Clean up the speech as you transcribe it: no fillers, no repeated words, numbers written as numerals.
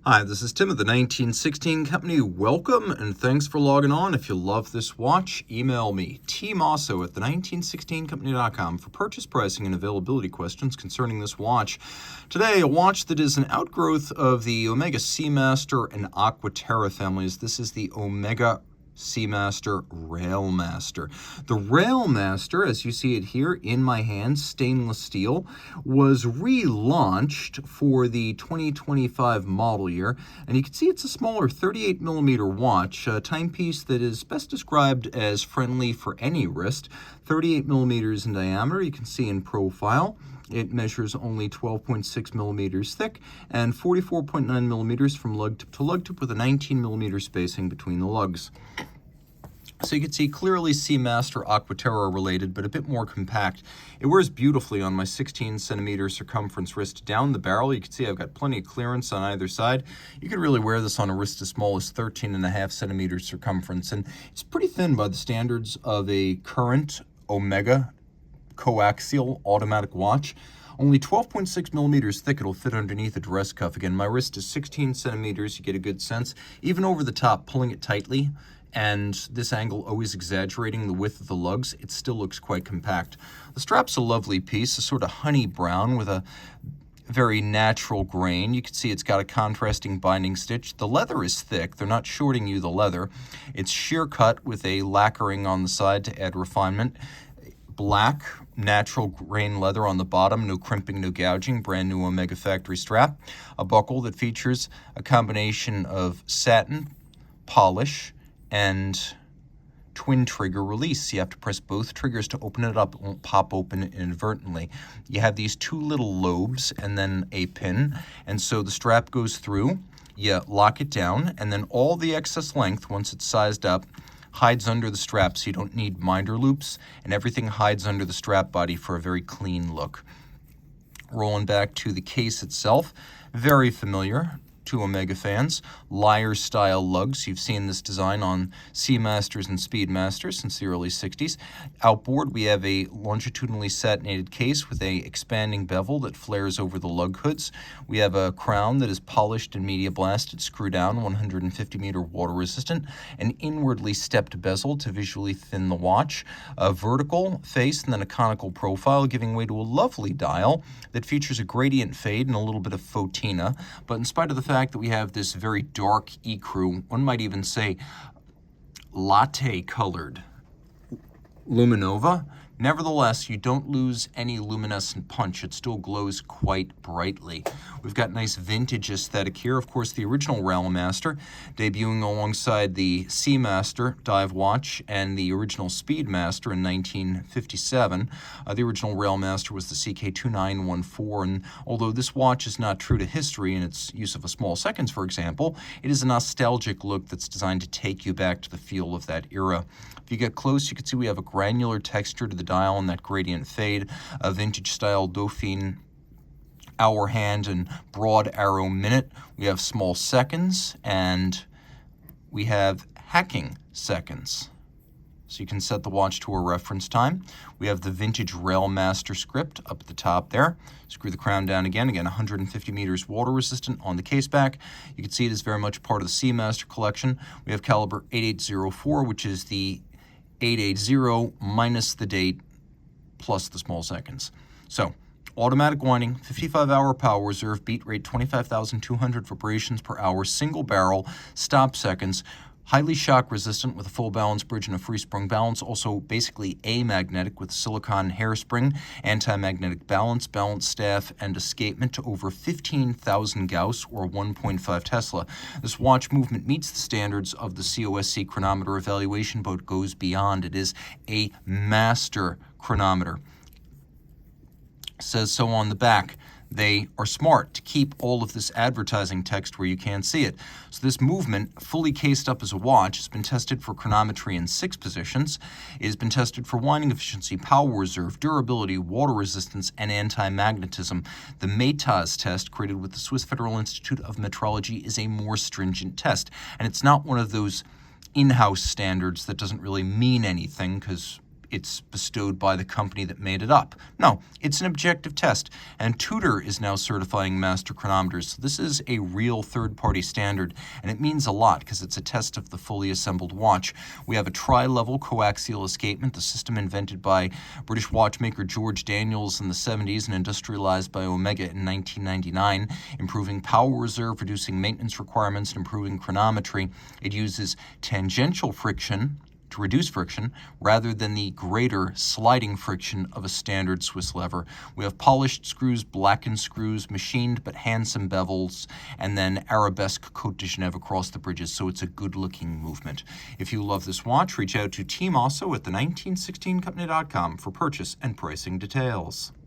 Hi, this is Tim of the 1916 Company. Welcome and thanks for logging on. If you love this watch, email me, Team Mosso at the1916company.com for purchase, pricing, and availability questions concerning this watch. Today, a watch that is an outgrowth of the Omega Seamaster and Aquaterra families. This is the Omega Seamaster Railmaster. The Railmaster, as you see it here in my hand, stainless steel, was relaunched for the 2025 model year, and you can see it's a smaller 38mm watch, a timepiece that is best described as friendly for any wrist. 38mm in diameter, you can see in profile. It measures only 12.6 millimeters thick and 44.9 millimeters from lug tip to lug tip, with a 19 millimeter spacing between the lugs. So you can see clearly Seamaster Aquaterra related, but a bit more compact. It wears beautifully on my 16 centimeter circumference wrist down the barrel. You can see I've got plenty of clearance on either side. You could really wear this on a wrist as small as 13.5 centimeters circumference, and it's pretty thin by the standards of a current Omega coaxial automatic watch. Only 12.6 millimeters thick. It'll fit underneath a dress cuff. Again, my wrist is 16 centimeters. You get a good sense. Even over the top, pulling it tightly, and this angle always exaggerating the width of the lugs, it still looks quite compact. The strap's a lovely piece, a sort of honey brown with a very natural grain. You can see it's got a contrasting binding stitch. The leather is thick. They're not shorting you the leather. It's sheer cut with a lacquering on the side to add refinement. Black natural grain leather on the bottom, no crimping, no gouging, brand new Omega factory strap. A buckle that features a combination of satin, polish, and twin trigger release. You have to press both triggers to open it up. It won't pop open inadvertently. You have these two little lobes and then a pin, and so the strap goes through. You lock it down, and then all the excess length, once it's sized up, hides under the strap, so you don't need minder loops, and everything hides under the strap body for a very clean look. Rolling back to the case itself, very familiar to Omega fans. Lyre style lugs. You've seen this design on Seamasters and Speedmasters since the early 60s. Outboard, we have a longitudinally satinated case with a expanding bevel that flares over the lug hoods. We have a crown that is polished and media blasted, screw down, 150 meter water resistant, an inwardly stepped bezel to visually thin the watch, a vertical face and then a conical profile, giving way to a lovely dial that features a gradient fade and a little bit of fauxtina. But in spite of the fact that we have this very dark ecru, one might even say latte colored luminova, nevertheless, you don't lose any luminescent punch. It still glows quite brightly. We've got nice vintage aesthetic here. Of course, the original Railmaster, debuting alongside the Seamaster dive watch and the original Speedmaster in 1957. The original Railmaster was the CK2914, and although this watch is not true to history in its use of a small seconds, for example, it is a nostalgic look that's designed to take you back to the feel of that era. If you get close, you can see we have a granular texture to the dial and that gradient fade, a vintage-style Dauphine hour hand and broad arrow minute. We have small seconds, and we have hacking seconds. So you can set the watch to a reference time. We have the vintage Railmaster script up at the top there. Screw the crown down again, 150 meters water resistant on the case back. You can see it is very much part of the Seamaster collection. We have caliber 8804, which is the 880 minus the date plus the small seconds. So automatic winding, 55-hour power reserve, beat rate 25,200 vibrations per hour, single barrel, stop seconds, highly shock resistant with a full balance bridge and a free sprung balance, also basically amagnetic with silicon hairspring, anti-magnetic balance, balance staff, and escapement to over 15,000 Gauss or 1.5 Tesla. This watch movement meets the standards of the COSC chronometer evaluation, but goes beyond. It is a master chronometer. Says so on the back. They are smart to keep all of this advertising text where you can't see it. So this movement, fully cased up as a watch, has been tested for chronometry in 6 positions. It has been tested for winding efficiency, power reserve, durability, water resistance, and anti-magnetism. The METAS test, created with the Swiss Federal Institute of Metrology, is a more stringent test. And it's not one of those in-house standards that doesn't really mean anything, because it's bestowed by the company that made it up. No, it's an objective test, and Tudor is now certifying master chronometers. So this is a real third-party standard, and it means a lot because it's a test of the fully assembled watch. We have a tri-level coaxial escapement, the system invented by British watchmaker George Daniels in the 70s and industrialized by Omega in 1999, improving power reserve, reducing maintenance requirements, and improving chronometry. It uses tangential friction to reduce friction rather than the greater sliding friction of a standard Swiss lever. We have polished screws, blackened screws, machined but handsome bevels, and then arabesque Côte de Genève across the bridges, so it's a good-looking movement. If you love this watch, reach out to Team Mosso at the 1916company.com for purchase and pricing details.